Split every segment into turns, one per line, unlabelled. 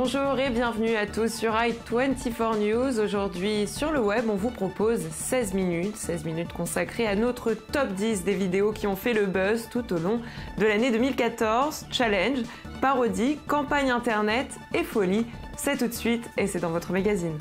Bonjour et bienvenue à tous sur i24 News. Aujourd'hui sur le web, on vous propose 16 minutes consacrées à notre top 10 des vidéos qui ont fait le buzz tout au long de l'année 2014. Challenge, parodie, campagne internet et folie. C'est tout de suite et c'est dans votre magazine.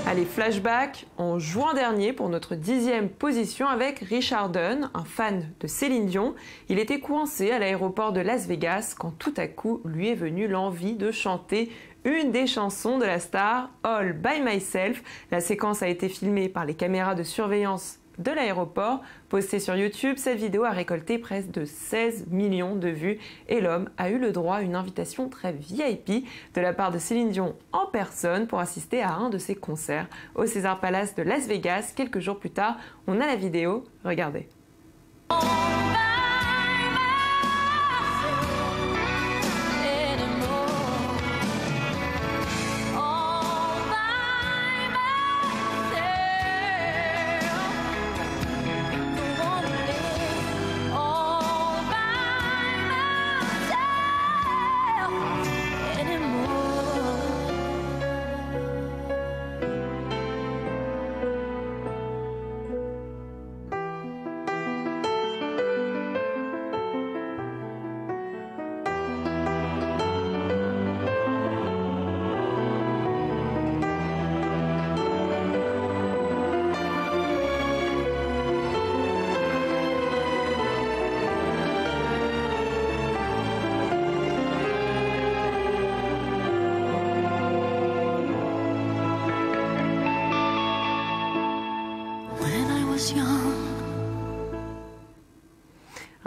Allez, flashback en juin dernier pour notre 10e position avec Richard Dunn, un fan de Céline Dion. Il était coincé à l'aéroport de Las Vegas quand tout à coup lui est venue l'envie de chanter une des chansons de la star, All By Myself. La séquence a été filmée par les caméras de surveillance de l'aéroport. Postée sur YouTube, cette vidéo a récolté près de 16 millions de vues et l'homme a eu le droit à une invitation très VIP de la part de Céline Dion en personne pour assister à un de ses concerts au Caesars Palace de Las Vegas. Quelques jours plus tard, on a la vidéo, regardez.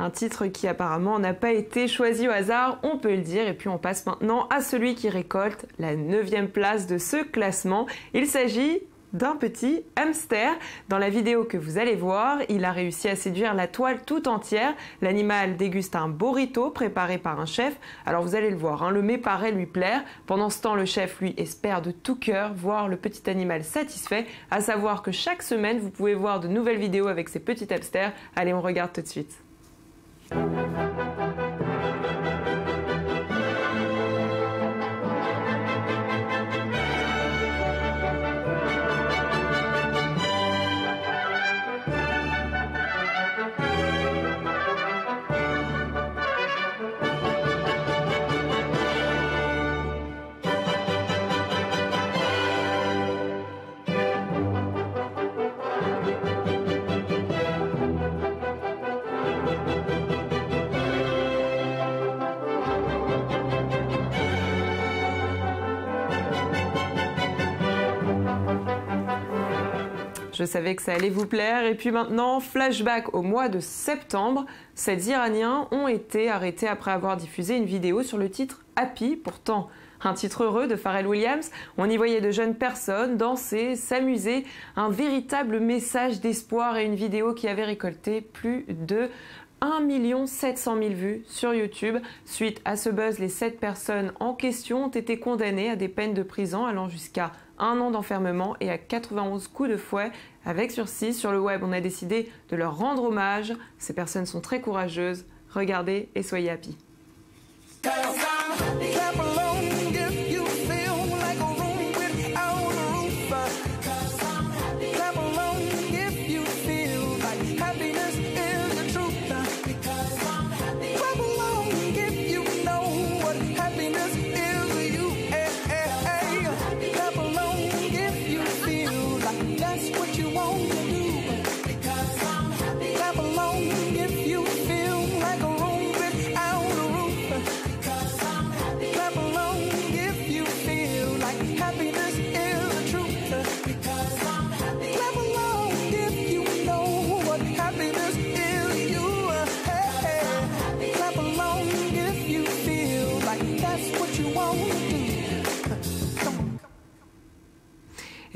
Un titre qui apparemment n'a pas été choisi au hasard, on peut le dire. Et puis on passe maintenant à celui qui récolte la 9e place de ce classement. Il s'agit d'un petit hamster. Dans la vidéo que vous allez voir, il a réussi à séduire la toile tout entière. L'animal déguste un burrito préparé par un chef. Alors vous allez le voir, le mets paraît lui plaire. Pendant ce temps, le chef, lui, espère de tout cœur voir le petit animal satisfait. À savoir que chaque semaine, vous pouvez voir de nouvelles vidéos avec ces petits hamsters. Allez, on regarde tout de suite. Je savais que ça allait vous plaire. Et puis maintenant, flashback au mois de septembre. 7 Iraniens ont été arrêtés après avoir diffusé une vidéo sur le titre Happy, pourtant un titre heureux de Pharrell Williams. On y voyait de jeunes personnes danser, s'amuser. Un véritable message d'espoir et une vidéo qui avait récolté plus de 1 700 000 vues sur YouTube. Suite à ce buzz, les 7 personnes en question ont été condamnées à des peines de prison allant jusqu'à 1 an d'enfermement et à 91 coups de fouet avec sursis. Sur le web, on a décidé de leur rendre hommage. Ces personnes sont très courageuses. Regardez et soyez happy.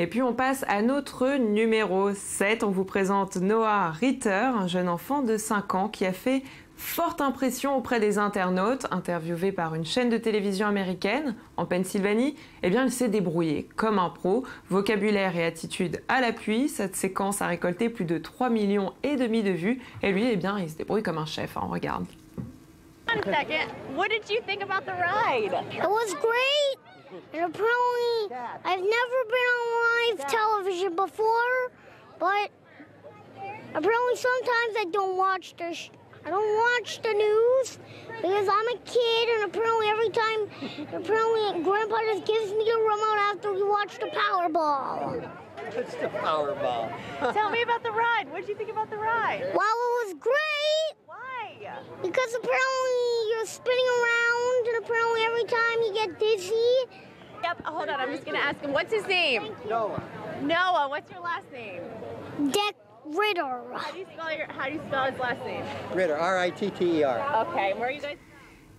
Et puis on passe à notre numéro 7. On vous présente Noah Ritter, un jeune enfant de 5 ans qui a fait forte impression auprès des internautes. Interviewé par une chaîne de télévision américaine en Pennsylvanie, eh bien, il s'est débrouillé comme un pro. Vocabulaire et attitude à l'appui. Cette séquence a récolté plus de 3,5 millions de vues. Et lui, eh bien, il se débrouille comme un chef. On regarde.
On a second. What did you think about the ride?
It was great. And apparently, I've never been on live television before, but apparently sometimes I don't watch the news because I'm a kid, and apparently Grandpa just gives me a remote after we watch the Powerball.
It's the Powerball.
Tell me about the ride. What did you think about the ride?
Well, it was great.
Why?
Because apparently you're spinning around, and apparently every time you get dizzy.
Yep, hold on. I'm just going to ask him. What's his name?
Noah.
Noah. What's your last name?
Deck Ritter.
How do you spell his last name?
Ritter, R-I-T-T-E-R.
Okay, where are you guys?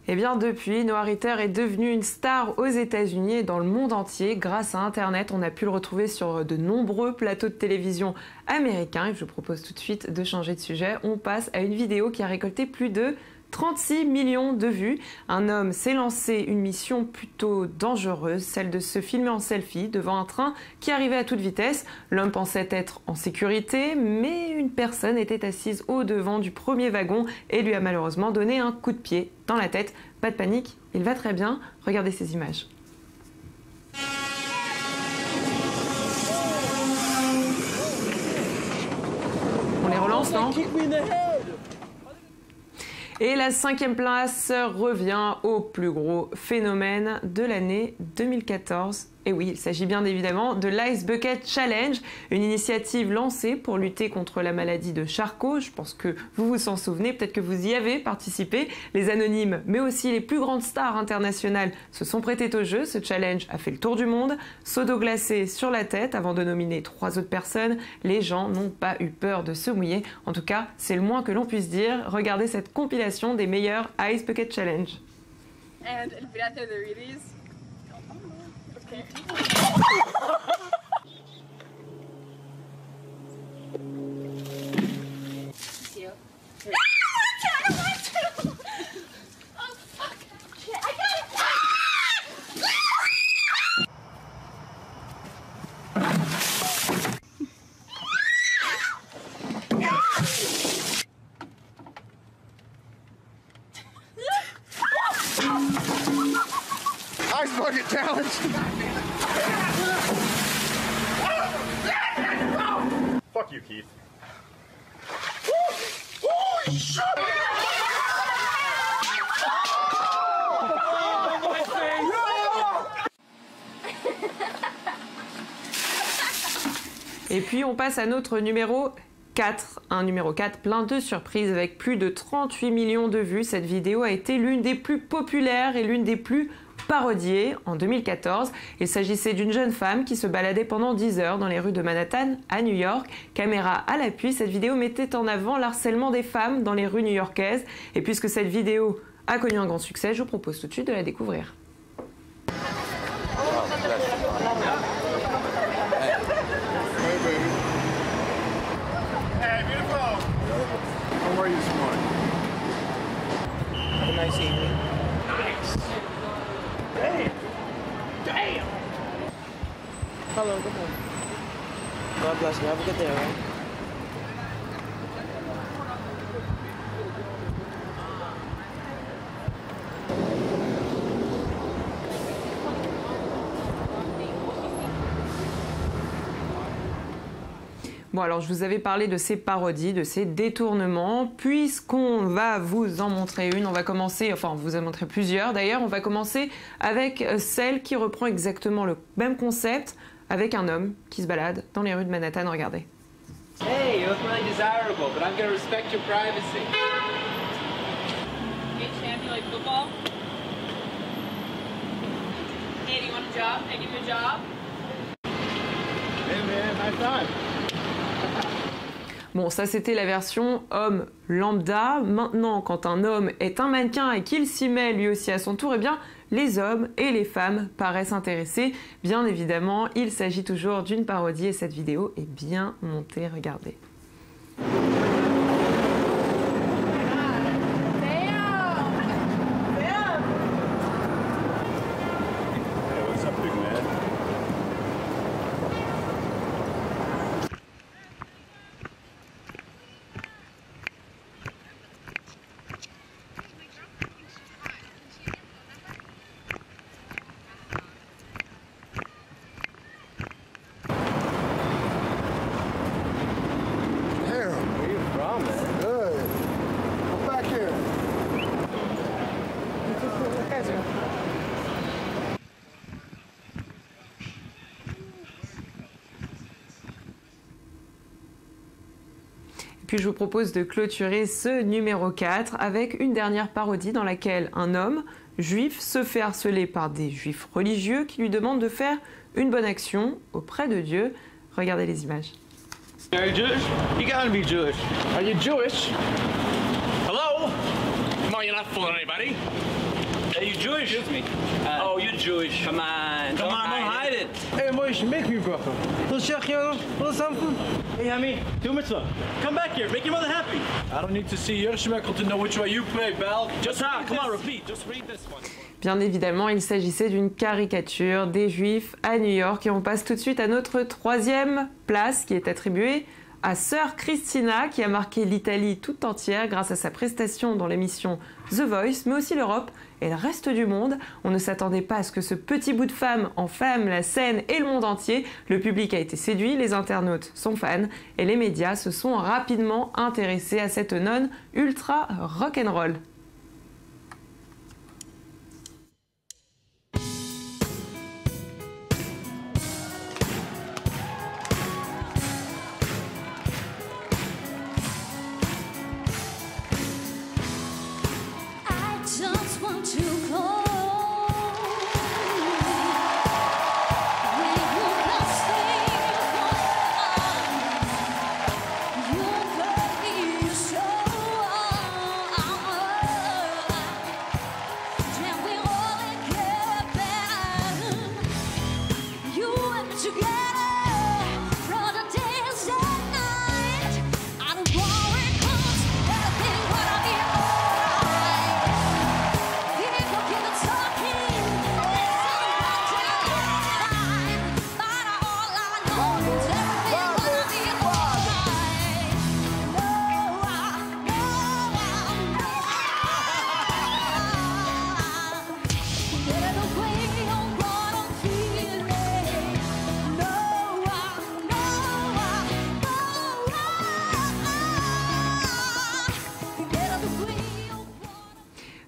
Eh bien depuis, Noah Ritter est devenu une star aux États-Unis et dans le monde entier. Grâce à Internet, on a pu le retrouver sur de nombreux plateaux de télévision américains. Et je vous propose tout de suite de changer de sujet. On passe à une vidéo qui a récolté plus de 36 millions de vues. Un homme s'est lancé une mission plutôt dangereuse, celle de se filmer en selfie devant un train qui arrivait à toute vitesse. L'homme pensait être en sécurité, mais une personne était assise au devant du premier wagon et lui a malheureusement donné un coup de pied dans la tête. Pas de panique, il va très bien. Regardez ces images. On les relance, non ? Et la 5e place revient au plus gros phénomène de l'année 2014. Et oui, il s'agit bien évidemment de l'Ice Bucket Challenge, une initiative lancée pour lutter contre la maladie de Charcot. Je pense que vous vous en souvenez, peut-être que vous y avez participé. Les anonymes, mais aussi les plus grandes stars internationales se sont prêtées au jeu. Ce challenge a fait le tour du monde. Seau d'eau glacée sur la tête avant de nominer 3 autres personnes. Les gens n'ont pas eu peur de se mouiller. En tout cas, c'est le moins que l'on puisse dire. Regardez cette compilation des meilleurs Ice Bucket Challenge.
And olvídate de Reedy's.
Ice Bucket Challenge.
Fuck you, Keith.
Et puis on passe à notre numéro 4. Un numéro 4 plein de surprises avec plus de 38 millions de vues. Cette vidéo a été l'une des plus populaires et l'une des plus parodiée en 2014. Il s'agissait d'une jeune femme qui se baladait pendant 10 heures dans les rues de Manhattan à New York. Caméra à l'appui, cette vidéo mettait en avant l'harcèlement des femmes dans les rues new-yorkaises. Et puisque cette vidéo a connu un grand succès, je vous propose tout de suite de la découvrir.
Hey, beautiful. How are you this morning?
Have a nice evening.
Nice. Damn. Damn.
Hello, good morning. God bless you. Have a good day, all right?
Bon, alors je vous avais parlé de ces parodies, de ces détournements. Puisqu'on va vous en montrer une, on va commencer, enfin on vous en montrer plusieurs d'ailleurs, on va commencer avec celle qui reprend exactement le même concept, avec un homme qui se balade dans les rues de Manhattan. Regardez.
Hey, you look really desirable, but I'm going to respect your privacy.
Hey, champ, you like football? Hey, do you want a job? Can I give you a job?
Hey, man, high five.
Bon, ça c'était la version homme lambda. Maintenant, quand un homme est un mannequin et qu'il s'y met lui aussi à son tour, eh bien, les hommes et les femmes paraissent intéressés. Bien évidemment, il s'agit toujours d'une parodie et cette vidéo est bien montée. Regardez.
Hey, what's up, big man?
Puis je vous propose de clôturer ce numéro 4 avec une dernière parodie dans laquelle un homme juif se fait harceler par des juifs religieux qui lui demandent de faire une bonne action auprès de Dieu. Regardez les images.
Are you Jewish? You gotta be Jewish. Are you Jewish? Hello? Come on, you're not fooling anybody. Are you Jewish? Excuse me. Oh, you're Jewish. Come on. Come on, don't hide it. Hey, Moshe, make me brother. Little shechio, little something. Hey, Hami, do mitzvah. Come back here. Make your mother happy. I don't need to see your shemekel to know which way you play, Bal. Just come on, repeat. Just read this one.
Bien évidemment, il s'agissait d'une caricature des Juifs à New York et on passe tout de suite à notre troisième place qui est attribuée à Sœur Christina qui a marqué l'Italie toute entière grâce à sa prestation dans l'émission The Voice, mais aussi l'Europe et le reste du monde. On ne s'attendait pas à ce que ce petit bout de femme enflamme la scène et le monde entier. Le public a été séduit, les internautes sont fans et les médias se sont rapidement intéressés à cette nonne ultra rock'n'roll.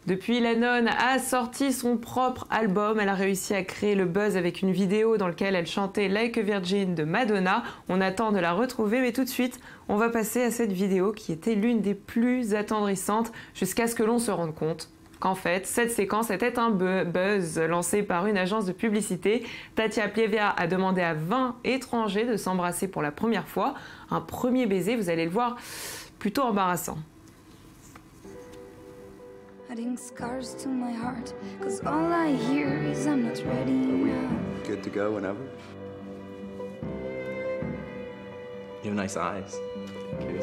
Depuis, la nonne a sorti son propre album. Elle a réussi à créer le buzz avec une vidéo dans laquelle elle chantait Like a Virgin de Madonna. On attend de la retrouver, mais tout de suite, on va passer à cette vidéo qui était l'une des plus attendrissantes jusqu'à ce que l'on se rende compte qu'en fait, cette séquence était un buzz lancé par une agence de publicité. Tatia Plievia a demandé à 20 étrangers de s'embrasser pour la première fois. Un premier baiser, vous allez le voir, plutôt embarrassant.
Adding scars to my heart, cause all I hear is I'm not ready now.
Good to go whenever. You have nice eyes. Thank you.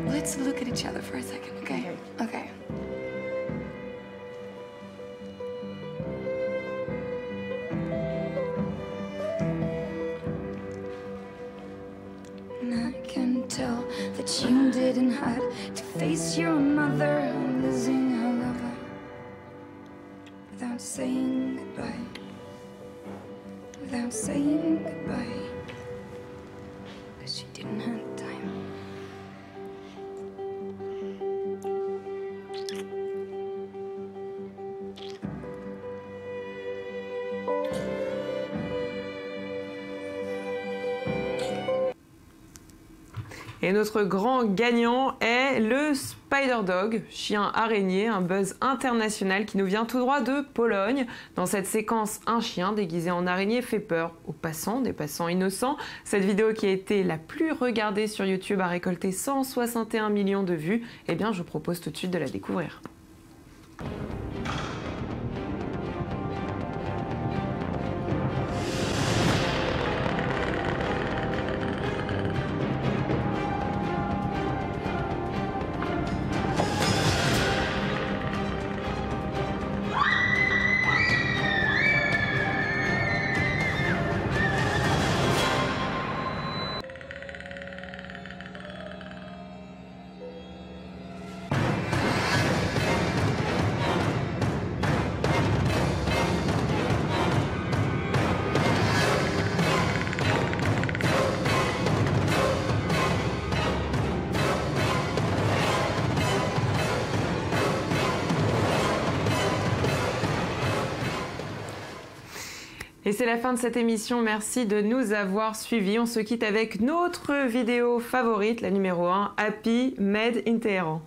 Let's look at each other for a second, okay? Okay. And I can tell that you didn't have to face your mother losing her lover without saying goodbye. Without saying goodbye. Because she didn't have time.
Et notre grand gagnant est le Spider Dog, chien araignée, un buzz international qui nous vient tout droit de Pologne. Dans cette séquence, un chien déguisé en araignée fait peur aux passants, des passants innocents. Cette vidéo qui a été la plus regardée sur YouTube a récolté 161 millions de vues. Eh bien, je vous propose tout de suite de la découvrir. Et c'est la fin de cette émission, merci de nous avoir suivis. On se quitte avec notre vidéo favorite, la numéro 1, Happy Made in Téhéran.